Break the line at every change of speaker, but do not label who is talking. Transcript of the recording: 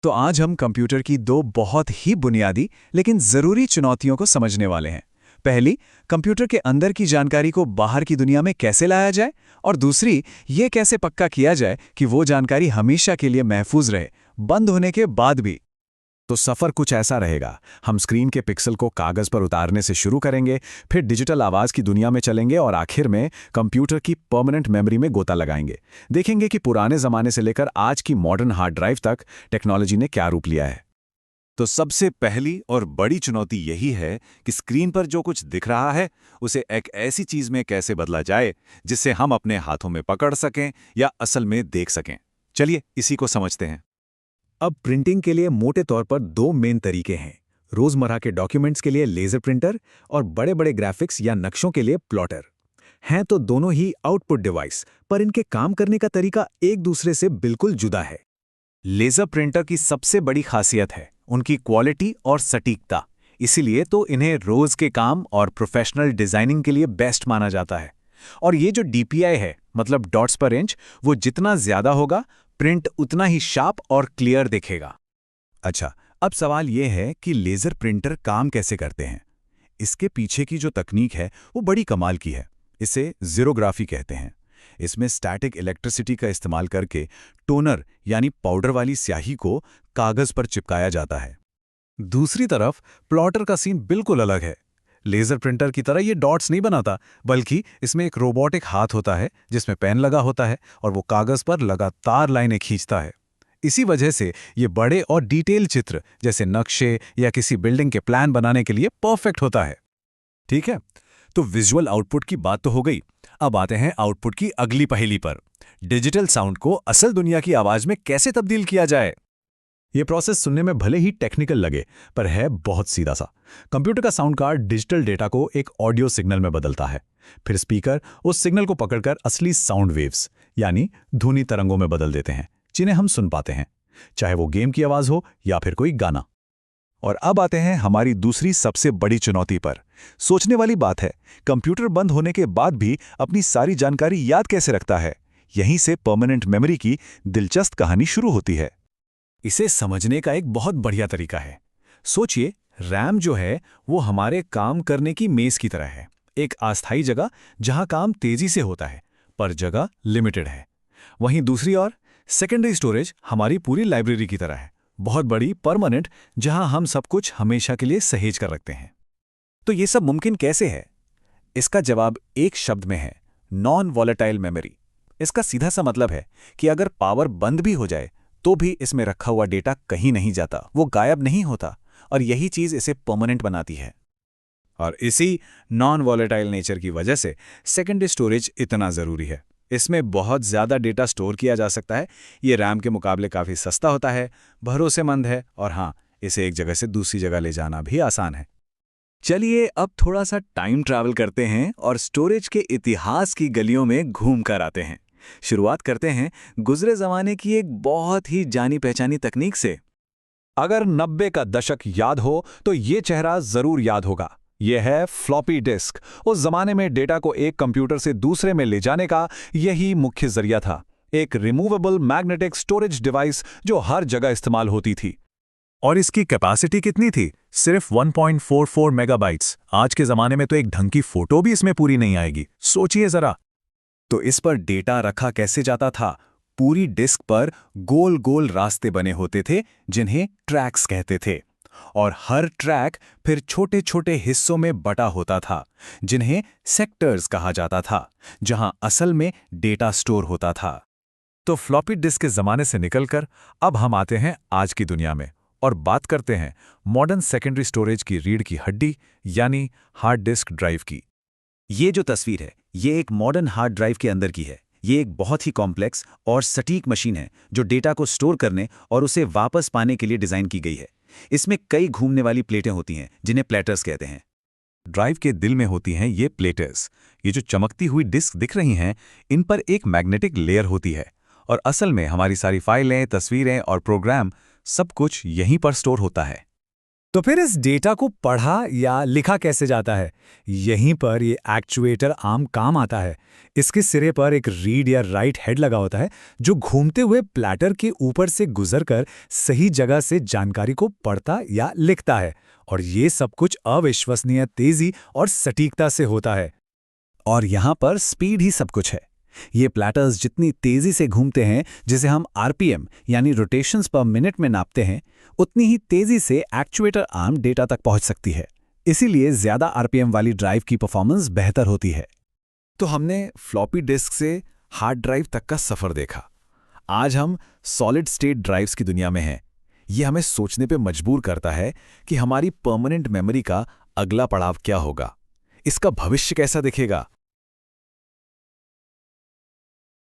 तो आज हम कंप्यूटर की दो बहुत ही बुनियादी लेकिन ज़रूरी चुनौतियों को समझने वाले हैं। पहली, कंप्यूटर के अंदर की जानकारी को बाहर की दुनिया में कैसे लाया जाए, और दूसरी, ये कैसे पक्का किया जाए कि वो जानकारी हमेशा के लिए महफूज रहे, बंद होने के बाद भी।
तो सफ़र कुछ ऐसा रहेगा। हम स्क्रीन के पिक्सल को कागज़ पर उतारने से शुरू करेंगे, फिर डिजिटल आवाज़ की दुनिया में चलेंगे और आखिर में कंप्यूटर की परमानेंट मेमोरी में गोता लगाएंगे। देखेंगे कि पुराने ज़माने से लेकर आज की मॉडर्न हार्ड ड्राइव तक टेक्नोलॉजी ने क्या रूप लिया है।
तो सबसे पहली और बड़ी चुनौती यही है कि स्क्रीन पर जो कुछ दिख रहा है उसे एक ऐसी चीज में कैसे बदला जाए जिससे हम अपने हाथों में पकड़ सकें या असल में देख सकें। चलिए इसी को समझते हैं।
अब प्रिंटिंग के लिए मोटे तौर पर दो मेन तरीके हैं। रोज़मर्रा के डॉक्यूमेंट्स के लिए लेज़र प्रिंटर और बड़े बड़े ग्राफिक्स या नक्शों के लिए प्लॉटर। हैं तो दोनों ही आउटपुट डिवाइस, पर इनके काम करने का तरीका एक दूसरे से बिल्कुल जुदा है।
लेजर प्रिंटर की सबसे बड़ी खासियत है उनकी क्वालिटी और सटीकता। इसीलिए तो इन्हें रोज के काम और प्रोफेशनल डिजाइनिंग के लिए बेस्ट माना जाता है। और ये जो डीपीआई है, मतलब डॉट्स पर इंच, वो जितना ज्यादा होगा प्रिंट उतना ही शार्प और क्लियर दिखेगा।
अच्छा, अब सवाल यह है कि लेज़र प्रिंटर काम कैसे करते हैं। इसके पीछे की जो तकनीक है वो बड़ी कमाल की है। इसे ज़ीरोग्राफी कहते हैं। इसमें स्टैटिक इलेक्ट्रिसिटी का इस्तेमाल करके टोनर यानी पाउडर वाली स्याही को कागज़ पर चिपकाया जाता है। दूसरी तरफ प्लॉटर का सीन बिल्कुल अलग है। लेज़र प्रिंटर की तरह ये डॉट्स नहीं बनाता, बल्कि इसमें एक रोबोटिक हाथ होता है जिसमें पेन लगा होता है और वो कागज़ पर लगातार लाइनें खींचता है। इसी वजह से ये बड़े और डिटेल चित्र जैसे नक्शे या किसी बिल्डिंग के प्लान बनाने के लिए परफेक्ट होता है। ठीक है, तो विजुअल आउटपुट की बात तो हो गई। अब आते हैं आउटपुट की अगली पहेली पर। डिजिटल साउंड को असल दुनिया की आवाज में कैसे तब्दील किया जाए। यह प्रोसेस सुनने में भले ही टेक्निकल लगे, पर है बहुत सीधा सा। कंप्यूटर का साउंड कार्ड डिजिटल डेटा को एक ऑडियो सिग्नल में बदलता है। फिर स्पीकर उस सिग्नल को पकड़कर असली साउंड वेव्स यानी ध्वनि तरंगों में बदल देते हैं, जिन्हें हम सुन पाते हैं, चाहे वो गेम की आवाज हो या फिर कोई गाना। और अब आते हैं हमारी दूसरी सबसे बड़ी चुनौती पर। सोचने वाली बात है, कंप्यूटर बंद होने के बाद भी अपनी सारी जानकारी याद कैसे रखता है। यहीं से परमानेंट मेमोरी की दिलचस्प कहानी शुरू होती है। इसे समझने का एक बहुत बढ़िया तरीका है। सोचिए, रैम जो है वो हमारे काम करने की मेज की तरह है, एक अस्थायी जगह जहां काम तेजी से होता है, पर जगह लिमिटेड है। वहीं दूसरी ओर सेकेंडरी स्टोरेज हमारी पूरी लाइब्रेरी की तरह है, बहुत बड़ी, परमानेंट, जहां हम सब कुछ हमेशा के लिए सहेज कर रखते हैं। तो ये सब मुमकिन कैसे है? इसका जवाब एक शब्द में है, नॉन वॉलेटाइल मेमोरी। इसका सीधा सा मतलब है कि अगर पावर बंद भी हो जाए तो भी इसमें रखा हुआ डेटा कहीं नहीं जाता, वो गायब नहीं होता, और यही चीज इसे परमानेंट बनाती है। और इसी नॉन वॉलेटाइल नेचर की वजह से सेकेंडरी स्टोरेज इतना ज़रूरी है। इसमें बहुत ज़्यादा डेटा स्टोर किया जा सकता है। ये रैम के मुकाबले काफ़ी सस्ता होता है, भरोसेमंद है, और हाँ, इसे एक जगह से दूसरी जगह ले जाना भी आसान है।
चलिए अब थोड़ा सा टाइम ट्रैवल करते हैं और स्टोरेज के इतिहास की गलियों में घूम कर आते हैं। शुरुआत करते हैं गुजरे जमाने की एक बहुत ही जानी पहचानी तकनीक से।
अगर 90 का दशक याद हो तो ये चेहरा जरूर याद होगा। यह है फ्लॉपी डिस्क। उस जमाने में डेटा को एक कंप्यूटर से दूसरे में ले जाने का यही मुख्य जरिया था। एक रिमूवेबल मैग्नेटिक स्टोरेज डिवाइस जो हर जगह इस्तेमाल होती थी। और इसकी कैपेसिटी कितनी थी? सिर्फ 1.44 मेगाबाइट्स। आज के जमाने में तो एक ढंग की फोटो भी इसमें पूरी नहीं आएगी। सोचिए जरा। तो इस पर डेटा रखा कैसे जाता था? पूरी डिस्क पर गोल गोल रास्ते बने होते थे जिन्हें ट्रैक्स कहते थे, और हर ट्रैक फिर छोटे छोटे हिस्सों में बटा होता था जिन्हें सेक्टर्स कहा जाता था, जहां असल में डेटा स्टोर होता था। तो फ्लॉपी डिस्क के जमाने से निकलकर अब हम आते हैं आज की दुनिया में और बात करते हैं मॉडर्न सेकेंडरी स्टोरेज की रीढ़ की हड्डी यानी हार्ड डिस्क ड्राइव की।
ये जो तस्वीर है, ये एक मॉडर्न हार्ड ड्राइव के अंदर की है। ये एक बहुत ही कॉम्प्लेक्स और सटीक मशीन है जो डेटा को स्टोर करने और उसे वापस पाने के लिए डिज़ाइन की गई है। इसमें कई घूमने वाली प्लेटें होती हैं जिन्हें प्लेटर्स कहते हैं।
ड्राइव के दिल में होती हैं ये प्लेटर्स। ये जो चमकती हुई डिस्क दिख रही हैं, इन पर एक मैग्नेटिक लेयर होती है, और असल में हमारी सारी फाइलें, तस्वीरें और प्रोग्राम सब कुछ यहीं पर स्टोर होता है।
तो फिर इस डेटा को पढ़ा या लिखा कैसे जाता है? यहीं पर ये एक्चुएटर आम काम आता है। इसके सिरे पर एक रीड या राइट हेड लगा होता है जो घूमते हुए प्लैटर के ऊपर से गुजरकर सही जगह से जानकारी को पढ़ता या लिखता है, और ये सब कुछ अविश्वसनीय तेजी और सटीकता से होता है।
और यहाँ पर स्पीड ही सब कुछ है। ये प्लैटर्स जितनी तेजी से घूमते हैं, जिसे हम आरपीएम यानी रोटेशंस पर मिनट में नापते हैं, उतनी ही तेजी से एक्चुएटर आर्म डेटा तक पहुंच सकती है। इसीलिए ज्यादा आरपीएम वाली ड्राइव की परफॉर्मेंस बेहतर होती है।
तो हमने फ्लॉपी डिस्क से हार्ड ड्राइव तक का सफर देखा। आज हम सॉलिड स्टेट ड्राइव्स की दुनिया में हैं। ये हमें सोचने पे मजबूर करता है कि हमारी परमानेंट मेमोरी का अगला पड़ाव क्या होगा, इसका भविष्य कैसा दिखेगा।